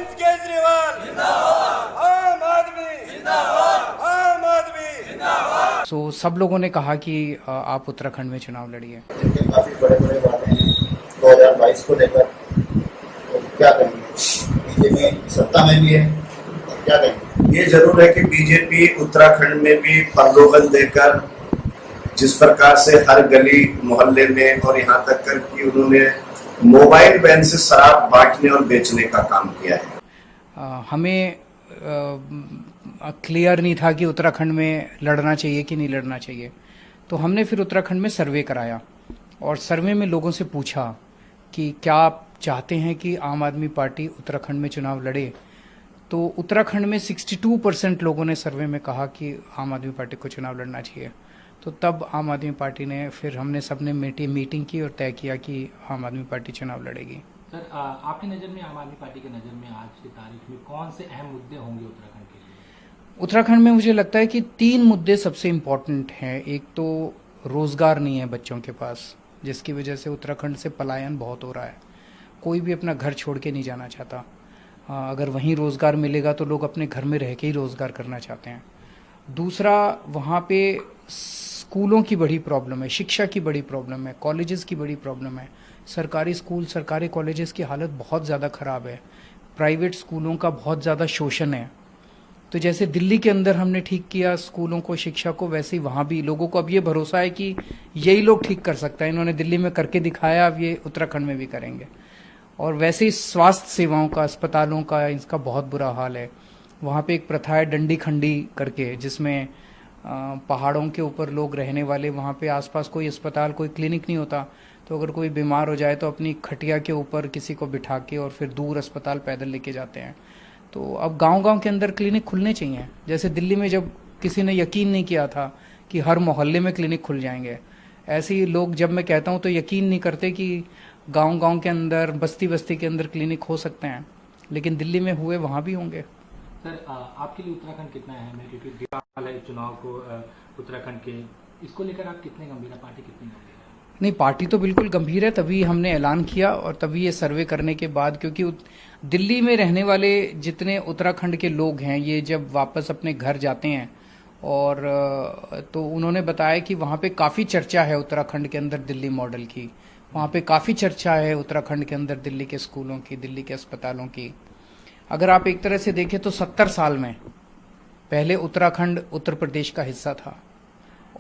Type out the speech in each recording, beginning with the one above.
अरविंद केजरीवाल जिंदाबाद, आम आदमी जिंदाबाद, आम आदमी जिंदाबाद। सो सब लोगों ने कहा कि आप उत्तराखंड में चुनाव लड़िए। काफी बड़े बड़े बातें हैं 2022 को लेकर, तो क्या कहेंगे? बीजेपी सत्ता में भी है, क्या कहेंगे? ये जरूर है कि बीजेपी उत्तराखंड में भी प्रलोभन देकर जिस प्रकार से हर गली मोहल्ले में और यहाँ तक कर कि उन्होंने मोबाइल वैन से शराब बांटने और बेचने का काम किया है। हमें क्लियर नहीं था कि उत्तराखंड में लड़ना चाहिए कि नहीं लड़ना चाहिए, तो हमने फिर उत्तराखंड में सर्वे कराया और सर्वे में लोगों से पूछा कि क्या आप चाहते हैं कि आम आदमी पार्टी उत्तराखंड में चुनाव लड़े। तो उत्तराखंड में 62% लोगों ने सर्वे में कहा कि आम आदमी पार्टी को चुनाव लड़ना चाहिए। तो तब आम आदमी पार्टी ने, फिर हमने सबने मीटिंग की और तय किया कि आम आदमी पार्टी चुनाव लड़ेगी। सर, आपकी नज़र में, आम आदमी पार्टी की नज़र में आज की तारीख में कौन से अहम मुद्दे होंगे उत्तराखंड के लिए? उत्तराखंड में मुझे लगता है कि 3 मुद्दे सबसे इम्पोर्टेंट हैं। एक तो रोजगार नहीं है बच्चों के पास, जिसकी वजह से उत्तराखंड से पलायन बहुत हो रहा है। कोई भी अपना घर छोड़ के नहीं जाना चाहता। अगर वहीं रोजगार मिलेगा तो लोग अपने घर में रह के ही रोजगार करना चाहते हैं। दूसरा, वहाँ पे स्कूलों की बड़ी प्रॉब्लम है, शिक्षा की बड़ी प्रॉब्लम है, कॉलेजेस की बड़ी प्रॉब्लम है। सरकारी स्कूल, सरकारी कॉलेजेस की हालत बहुत ज़्यादा ख़राब है। प्राइवेट स्कूलों का बहुत ज़्यादा शोषण है। तो जैसे दिल्ली के अंदर हमने ठीक किया स्कूलों को, शिक्षा को, वैसे ही वहाँ भी लोगों को अब ये भरोसा है कि यही लोग ठीक कर सकते हैं। इन्होंने दिल्ली में करके दिखाया, अब ये उत्तराखंड में भी करेंगे। और वैसे ही स्वास्थ्य सेवाओं का, अस्पतालों का, इसका बहुत बुरा हाल है। वहाँ पे एक प्रथा है डंडी खंडी करके, जिसमें पहाड़ों के ऊपर लोग रहने वाले, वहाँ पे आसपास कोई अस्पताल, कोई क्लिनिक नहीं होता, तो अगर कोई बीमार हो जाए तो अपनी खटिया के ऊपर किसी को बिठा के और फिर दूर अस्पताल पैदल लेके जाते हैं। तो अब गांव-गांव के अंदर क्लिनिक खुलने चाहिए। जैसे दिल्ली में जब किसी ने यकीन नहीं किया था कि हर मोहल्ले में क्लिनिक खुल जाएंगे, ऐसे ही लोग, जब मैं कहता हूँ तो यकीन नहीं करते कि गांव-गांव के अंदर, बस्ती-बस्ती के अंदर क्लिनिक हो सकते हैं। लेकिन दिल्ली में हुए, वहाँ भी होंगे। सर, आपके लिए उत्तराखंड कितना अहम है? क्योंकि दिवाल है चुनाव को उत्तराखंड के, इसको लेकर आप कितने गंभीर है, पार्टी कितनी गंभीर है? नहीं, पार्टी तो बिल्कुल गंभीर है, तभी हमने ऐलान किया और तभी ये सर्वे करने के बाद, क्योंकि दिल्ली में रहने वाले जितने उत्तराखंड के लोग हैं, ये जब वापस अपने घर जाते हैं और तो उन्होंने बताया कि वहाँ पे काफ़ी चर्चा है उत्तराखंड के अंदर दिल्ली मॉडल की। वहाँ पे काफ़ी चर्चा है उत्तराखंड के अंदर दिल्ली के स्कूलों की, दिल्ली के अस्पतालों की। अगर आप एक तरह से देखें तो 70 साल में पहले उत्तराखंड उत्तर प्रदेश का हिस्सा था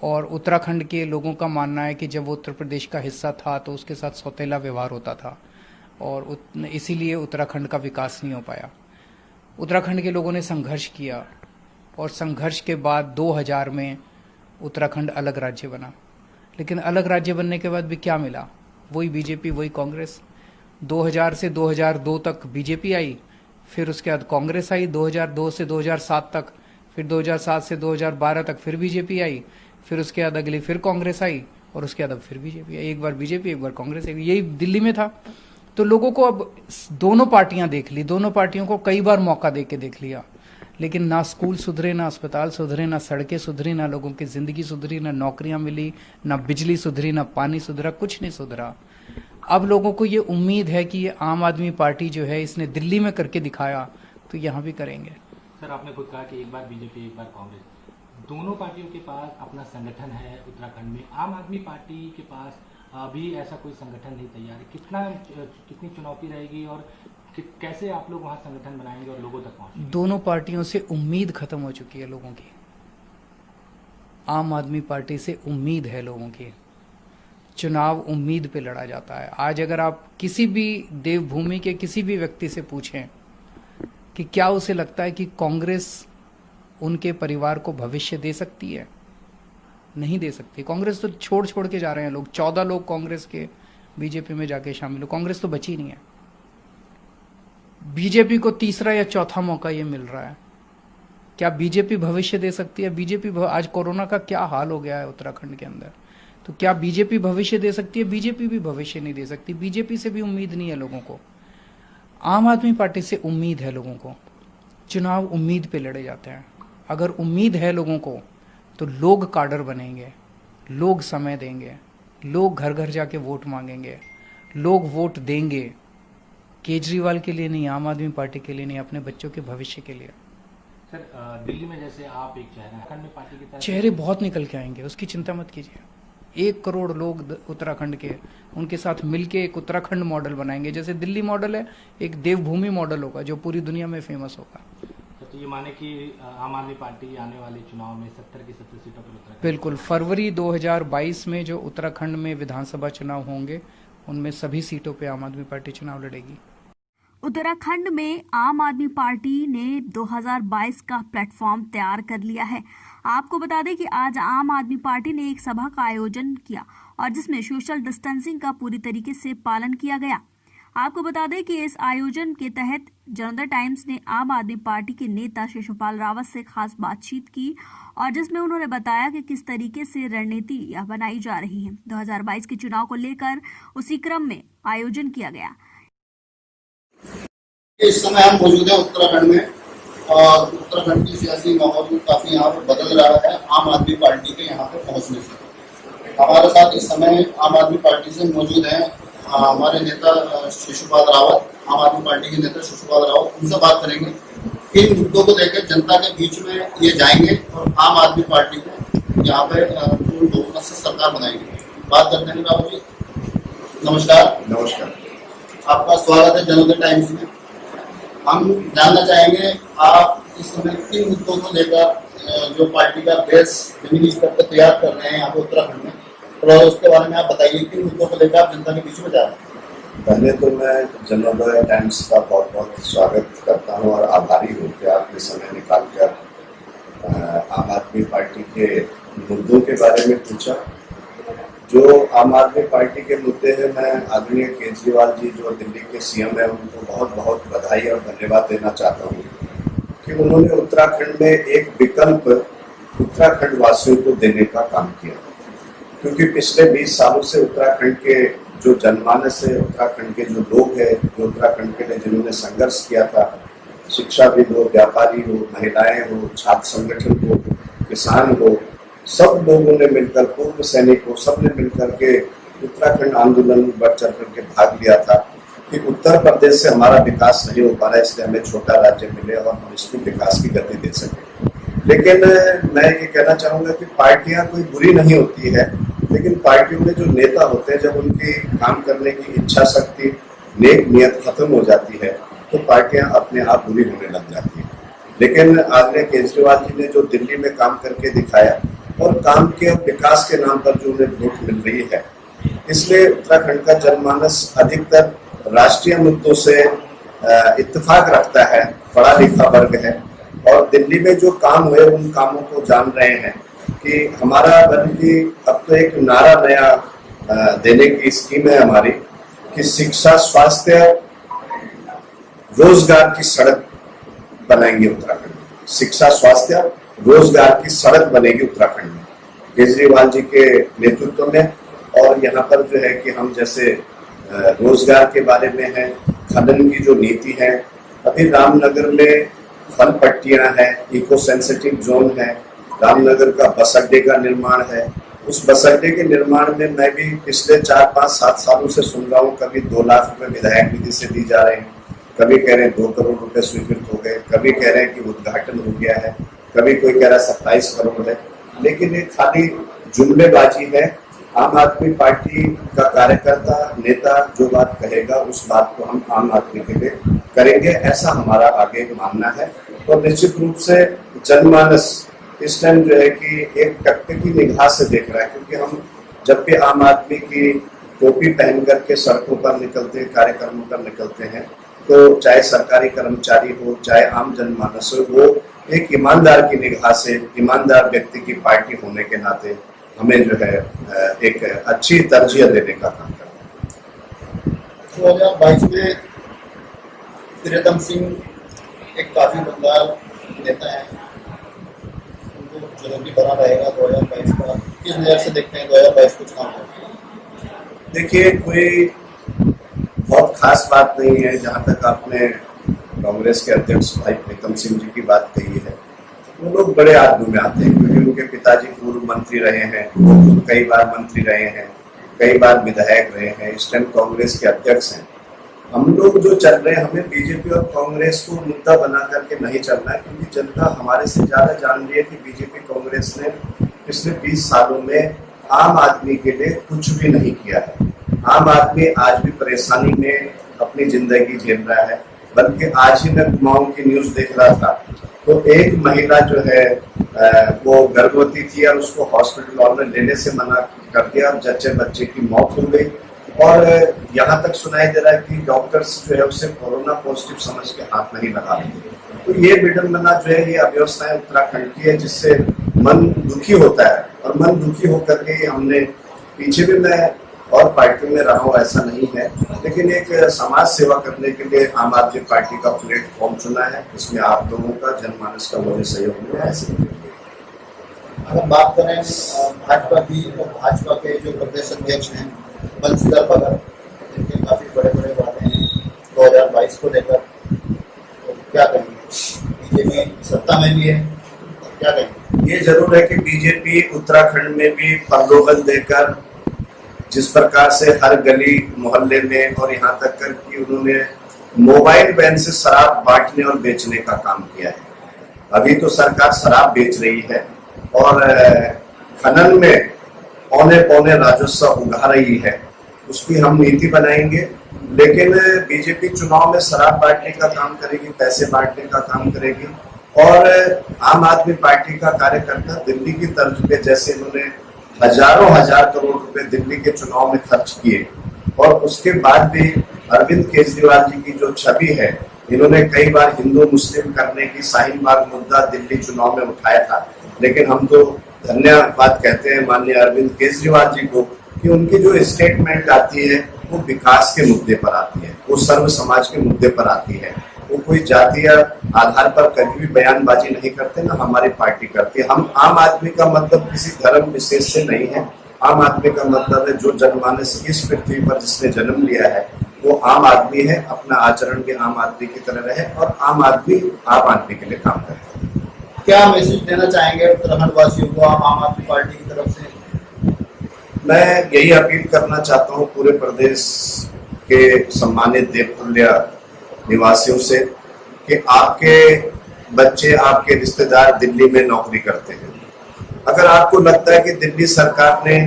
और उत्तराखंड के लोगों का मानना है कि जब वो उत्तर प्रदेश का हिस्सा था तो उसके साथ सौतेला व्यवहार होता था और इसीलिए उत्तराखंड का विकास नहीं हो पाया। उत्तराखंड के लोगों ने संघर्ष किया और संघर्ष के बाद 2000 में उत्तराखंड अलग राज्य बना। लेकिन अलग राज्य बनने के बाद भी क्या मिला? वही बीजेपी, वही कांग्रेस। 2000 से 2002 तक बीजेपी आई, फिर उसके बाद कांग्रेस आई 2002 से 2007 तक, फिर 2007 से 2012 तक फिर बीजेपी आई, फिर उसके बाद अगली फिर कांग्रेस आई और उसके बाद अब फिर बीजेपी आई। एक बार बीजेपी, एक बार कांग्रेस, यही दिल्ली में था। तो लोगों को अब दोनों पार्टियां देख ली, दोनों पार्टियों को कई बार मौका दे के देख लिया, लेकिन ना स्कूल सुधरे, ना अस्पताल सुधरे, ना सड़कें सुधरी, ना लोगों की जिंदगी सुधरी, ना नौकरियां मिली, ना बिजली सुधरी, ना पानी सुधरा, कुछ नहीं सुधरा। अब लोगों को ये उम्मीद है कि ये आम आदमी पार्टी जो है, इसने दिल्ली में करके दिखाया तो यहाँ भी करेंगे। सर, आपने खुद कहा कि एक बार बीजेपी, एक बार कांग्रेस, दोनों पार्टियों के पास अपना संगठन है उत्तराखंड में। आम आदमी पार्टी के पास अभी ऐसा कोई संगठन नहीं तैयार है। कितनी चुनौती रहेगी और कैसे आप लोग वहाँ संगठन बनाएंगे और लोगों तक पहुँचेंगे? दोनों पार्टियों से उम्मीद खत्म हो चुकी है लोगों की। आम आदमी पार्टी से उम्मीद है लोगों की। चुनाव उम्मीद पे लड़ा जाता है। आज अगर आप किसी भी देवभूमि के किसी भी व्यक्ति से पूछें कि क्या उसे लगता है कि कांग्रेस उनके परिवार को भविष्य दे सकती है, नहीं दे सकती। कांग्रेस तो छोड़ के जा रहे हैं लोग। 14 लोग कांग्रेस के बीजेपी में जाके शामिल हो। कांग्रेस तो बची नहीं है। बीजेपी को तीसरा या चौथा मौका ये मिल रहा है। क्या बीजेपी भविष्य दे सकती है? बीजेपी आज कोरोना का क्या हाल हो गया है उत्तराखंड के अंदर, तो क्या बीजेपी भविष्य दे सकती है? बीजेपी भी भविष्य नहीं दे सकती। बीजेपी से भी उम्मीद नहीं है लोगों को। आम आदमी पार्टी से उम्मीद है लोगों को। चुनाव उम्मीद पे लड़े जाते हैं। अगर उम्मीद है लोगों को तो लोग काडर बनेंगे, लोग समय देंगे, लोग घर घर जाके वोट मांगेंगे, लोग वोट देंगे केजरीवाल के लिए नहीं, आम आदमी पार्टी के लिए नहीं, अपने बच्चों के भविष्य के लिए। सर दिल्ली में जैसे आप एक चेहरा हैं, उत्तराखंड में पार्टी की तरफ चेहरे बहुत निकल के आएंगे, उसकी चिंता मत कीजिए। 1 करोड़ लोग उत्तराखंड के, उनके साथ मिलके एक उत्तराखंड मॉडल बनाएंगे। जैसे दिल्ली मॉडल है, एक देवभूमि मॉडल होगा जो पूरी दुनिया में फेमस होगा। तो ये माने कि आम आदमी पार्टी आने वाले चुनाव में 70 की 70 सीटों पर उत्तराखंड। बिल्कुल, फरवरी 2022 में जो उत्तराखंड में विधानसभा चुनाव होंगे, उनमें सभी सीटों पे आम आदमी पार्टी चुनाव लड़ेगी। उत्तराखंड में आम आदमी पार्टी ने 2022 का प्लेटफॉर्म तैयार कर लिया है। आपको बता दें कि आज आम आदमी पार्टी ने एक सभा का आयोजन किया और जिसमें सोशल डिस्टेंसिंग का पूरी तरीके से पालन किया गया। आपको बता दें कि इस आयोजन के तहत जनता टाइम्स ने आम आदमी पार्टी के नेता शिशुपाल रावत से खास बातचीत की और जिसमें उन्होंने बताया कि किस तरीके से रणनीति बनाई जा रही है। 2022 के चुनाव को लेकर उसी क्रम में आयोजन किया गया। इस समय हम मौजूद हैं उत्तराखंड में और उत्तराखंड की सियासी माहौल काफी यहाँ पर बदल रहा है आम आदमी पार्टी के यहाँ पर पहुँचने से। हमारे साथ इस समय आम आदमी पार्टी से मौजूद हैं हमारे नेता शिशुपाल रावत, आम आदमी पार्टी के नेता शिशुपाल रावत। उनसे बात करेंगे, किन मुद्दों को लेकर जनता के बीच में ये जाएंगे और आम आदमी पार्टी को यहाँ पे पूर्ण बहुमत से सरकार बनाएंगे। बात करते हैं रावत जी, नमस्कार। नमस्कार, आपका स्वागत है जनता टाइम्स में। हम जानना चाहेंगे आप इस समय किन मुद्दों को लेकर जो पार्टी का बेस जमीनी स्तर पर तैयार कर रहे हैं यहाँ पे उत्तराखंड में, थोड़ा उसके बारे में आप बताइए। किन मुद्दों को लेकर आप जनता के बीच में जा रहे हैं? पहले तो मैं जनता टाइम्स का बहुत बहुत स्वागत करता हूँ और आभारी हूँ कि आपने समय निकाल कर आम आदमी पार्टी के मुद्दों के बारे में पूछा। जो आम आदमी पार्टी के मुद्दे हैं, मैं आदरणीय केजरीवाल जी जो दिल्ली के सीएम हैं उनको बहुत बहुत बधाई और धन्यवाद देना चाहता हूँ कि उन्होंने उत्तराखंड में एक विकल्प उत्तराखंड वासियों को देने का काम किया। क्योंकि पिछले 20 सालों से उत्तराखंड के जो जनमानस है, उत्तराखंड के जो लोग हैं, जो उत्तराखंड के लिए जिन्होंने संघर्ष किया था, शिक्षाविद हो, व्यापारी हो, महिलाएं हो, छात्र संगठन हो, किसान हो, सब लोगों ने मिलकर, पूर्व सैनिक हो, सबने मिलकर के उत्तराखंड आंदोलन में बढ़ चढ़ करके भाग लिया था कि उत्तर प्रदेश से हमारा विकास नहीं हो पा रहा है, इसलिए हमें छोटा राज्य मिले और हम इसको विकास की गति दे सकें। लेकिन मैं ये कहना चाहूँगा कि पार्टियां कोई बुरी नहीं होती है, लेकिन पार्टियों में जो नेता होते हैं, जब उनकी काम करने की इच्छा शक्ति, नेक नियत खत्म हो जाती है तो पार्टियां अपने आप बुरी होने लग जाती हैं। लेकिन आदरणीय केजरीवाल जी ने जो दिल्ली में काम करके दिखाया और काम के विकास के नाम पर जो उन्हें वोट मिल रही है, इसलिए उत्तराखंड का जनमानस अधिकतर राष्ट्रीय मुद्दों से इत्तेफाक रखता है, पढ़ा लिखा वर्ग है और दिल्ली में जो काम हुए उन कामों को जान रहे हैं कि हमारा बल्कि अब तो एक नारा नया देने की स्कीम है हमारी कि शिक्षा, स्वास्थ्य, रोजगार की सड़क बनाएंगे उत्तराखंड में। शिक्षा, स्वास्थ्य, रोजगार की सड़क बनेगी उत्तराखंड में केजरीवाल जी के नेतृत्व में। और यहाँ पर जो है कि हम जैसे रोजगार के बारे में है, खनन की जो नीति है, अभी रामनगर में फल पट्टियां हैं, इको सेंसिटिव जोन है, रामनगर का बस अड्डे का निर्माण है। उस बस अड्डे के निर्माण में मैं भी पिछले 4, 5, 7 सालों से सुन रहा हूँ, कभी 2 लाख रुपए विधायक निधि से दी जा रहे हैं, कभी कह रहे हैं 2 करोड़ रुपए स्वीकृत हो गए, कभी कह रहे हैं कि उद्घाटन हो गया है, कभी कोई कह रहा है 27 करोड़ है। लेकिन ये खाली जुमलेबाजी है। आम आदमी पार्टी का कार्यकर्ता, नेता जो बात कहेगा उस बात को हम आम आदमी के लिए करेंगे, ऐसा हमारा आगे मानना है। और निश्चित रूप से जनमानस इस टाइम जो है कि एक टकटकी निगाह से देख रहा है, क्योंकि हम जब भी आम आदमी की टोपी पहन करके सड़कों पर निकलते हैं, कार्यक्रमों पर निकलते हैं, तो चाहे सरकारी कर्मचारी हो, चाहे आम जनमानस हो, वो एक ईमानदार की निगाह से, ईमानदार व्यक्ति की पार्टी होने के नाते हमें जो है एक अच्छी तरजीह देने का काम करना है। 2022 में प्रीतम सिंह एक काफी बंगाल नेता है, उनको चुनौती बना रहेगा 2022 का। किस नजर से देखते हैं 2022 कुछ काम होगा? देखिए, कोई बहुत खास बात नहीं है। जहाँ तक आपने कांग्रेस के अध्यक्ष भाई प्रीतम सिंह जी की बात कही है, वो लोग बड़े आदमी में आते हैं, क्योंकि उनके पिताजी पूर्व मंत्री रहे हैं, वो खुद कई बार मंत्री रहे हैं, कई बार विधायक रहे हैं, इस टाइम कांग्रेस के अध्यक्ष हैं। हम लोग जो चल रहे हैं, हमें बीजेपी और कांग्रेस को मुद्दा बना करके नहीं चलना है, क्योंकि जनता हमारे से ज्यादा जान रही है कि बीजेपी कांग्रेस ने पिछले 20 सालों में आम आदमी के लिए कुछ भी नहीं किया है। आम आदमी आज भी परेशानी में अपनी जिंदगी झेल रहा है। बल्कि आज ही मैं कुमाऊं की न्यूज देख रहा था, तो एक महिला जो है वो गर्भवती थी और उसको हॉस्पिटल वालों ने लेने से मना कर दिया, जच्चे बच्चे की मौत हो गई। और यहाँ तक सुनाई दे रहा है कि डॉक्टर्स जो है उसे कोरोना पॉजिटिव समझ के हाथ नहीं लगा रहे। तो ये विडंबना जो है, ये अव्यवस्थाएं उत्तराखंड की है, जिससे मन दुखी होता है। और मन दुखी होकर के हमने, पीछे भी मैं और पार्टी में रहा हूँ, ऐसा नहीं है, लेकिन एक समाज सेवा करने के लिए आम आदमी पार्टी का प्लेटफॉर्म चुना है। इसमें आप लोगों का, जनमानस का मुझे सहयोग मिला है। ऐसे अगर बात करें भाजपा की, तो भाजपा के जो प्रदेश अध्यक्ष हैं बंशीधर भगत, जिनके काफी बड़े बड़े वादे हैं 2022 को लेकर, तो क्या कहेंगे? बीजेपी सत्ता में भी है, क्या कहेंगे? ये जरूर है कि बीजेपी उत्तराखंड में भी प्रलोभन देकर, जिस प्रकार से हर गली मोहल्ले में और यहाँ तक कर कि उन्होंने मोबाइल वैन से शराब बांटने और बेचने का काम किया है। अभी तो सरकार शराब बेच रही है और खनन में औने पौने राजस्व उगा रही है, उसकी हम नीति बनाएंगे। लेकिन बीजेपी चुनाव में शराब बांटने का काम करेगी, पैसे बांटने का काम करेगी। और आम आदमी पार्टी का कार्यकर्ता दिल्ली की तर्ज पे, जैसे इन्होंने हजारों हजार करोड़ रुपए दिल्ली के चुनाव में खर्च किए, और उसके बाद भी अरविंद केजरीवाल जी की जो छवि है, इन्होंने कई बार हिंदू मुस्लिम करने की शाहीन बाग मुद्दा दिल्ली चुनाव में उठाया था। लेकिन हम तो धन्यवाद कहते हैं माननीय अरविंद केजरीवाल जी को कि उनकी जो स्टेटमेंट आती है वो विकास के मुद्दे पर आती है, वो सर्व समाज के मुद्दे पर आती है। वो कोई जातीय आधार पर कभी भी बयानबाजी नहीं करते, ना हमारी पार्टी करती है। हम आम आदमी का मतलब किसी धर्म विशेष से नहीं है। आम आदमी का मतलब है जो जनमानस इस पृथ्वी पर जिसने जन्म लिया है वो आम आदमी है, अपना आचरण भी आम आदमी की तरह रहे और आम आदमी के लिए काम करे। क्या मैसेज देना चाहेंगे उत्तराखंड वासियों को आप आम आदमी पार्टी की तरफ से? मैं यही अपील करना चाहता हूँ पूरे प्रदेश के सम्मानित देवतुल्य निवासियों से कि आपके बच्चे, आपके रिश्तेदार दिल्ली में नौकरी करते हैं। अगर आपको लगता है कि दिल्ली सरकार ने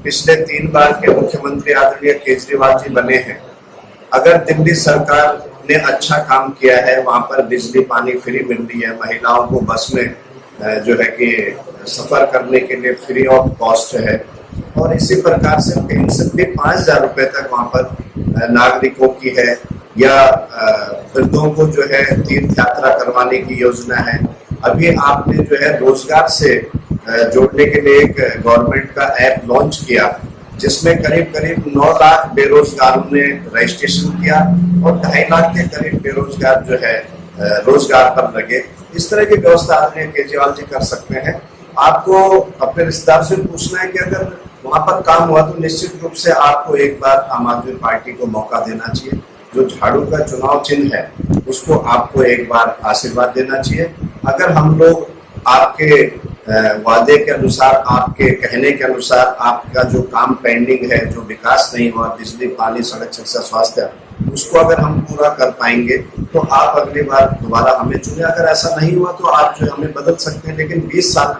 पिछले 3 बार के मुख्यमंत्री आदरणीय केजरीवाल जी बने हैं, अगर दिल्ली सरकार ने अच्छा काम किया है, वहां पर बिजली पानी फ्री मिल रही है, महिलाओं को बस में जो है कि सफर करने के लिए फ्री ऑफ कॉस्ट है, और इसी प्रकार से पेंशन भी 5,000 रुपए तक वहां पर नागरिकों की है, या वृद्धों को जो है तीर्थ यात्रा करवाने की योजना है। अभी आपने जो है रोजगार से जोड़ने के लिए एक गवर्नमेंट का ऐप लॉन्च किया, जिसमें करीब 9 लाख बेरोजगारों ने रजिस्ट्रेशन किया और 2.5 लाख के करीब बेरोजगार जो है रोजगार पर लगे। इस तरह की व्यवस्था आदरणीय केजरीवाल जी कर सकते हैं। आपको अपने रिश्तेदार से पूछना है कि अगर वहां पर काम हुआ तो निश्चित रूप से आपको एक बार आम आदमी पार्टी को मौका देना चाहिए। जो झाड़ू का चुनाव चिन्ह है उसको आपको एक बार आशीर्वाद देना चाहिए। अगर हम लोग आपके वादे के अनुसार, आपके कहने के अनुसार आपका जो काम पेंडिंग है, जो विकास नहीं हुआ, बिजली पानी सड़क शिक्षा स्वास्थ्य, उसको अगर हम पूरा कर पाएंगे तो आप अगली बार दोबारा हमें चुने। अगर ऐसा नहीं हुआ तो आप जो हमें बदल सकते हैं, लेकिन 20 साल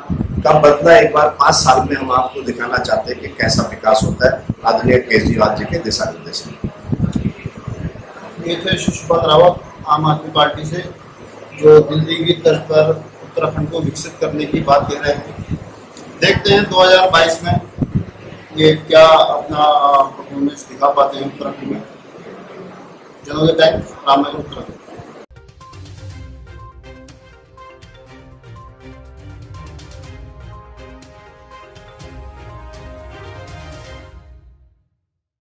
का बदला एक बार 5 साल में हम आपको दिखाना चाहते हैं कि कैसा विकास होता है आदरणीय केजरीवाल जी के दिशा निर्देश में। ये थे शिशुपाल रावत आम आदमी पार्टी से, जो दिल्ली की तर्ज पर उत्तराखंड को विकसित करने की बात कह रहे हैं। देखते हैं 2022 में ये क्या अपना परफॉर्मेंस दिखा पाते हैं उत्तराखंड में। जनोदय टाइम्स, रामनगर, उत्तराखंड।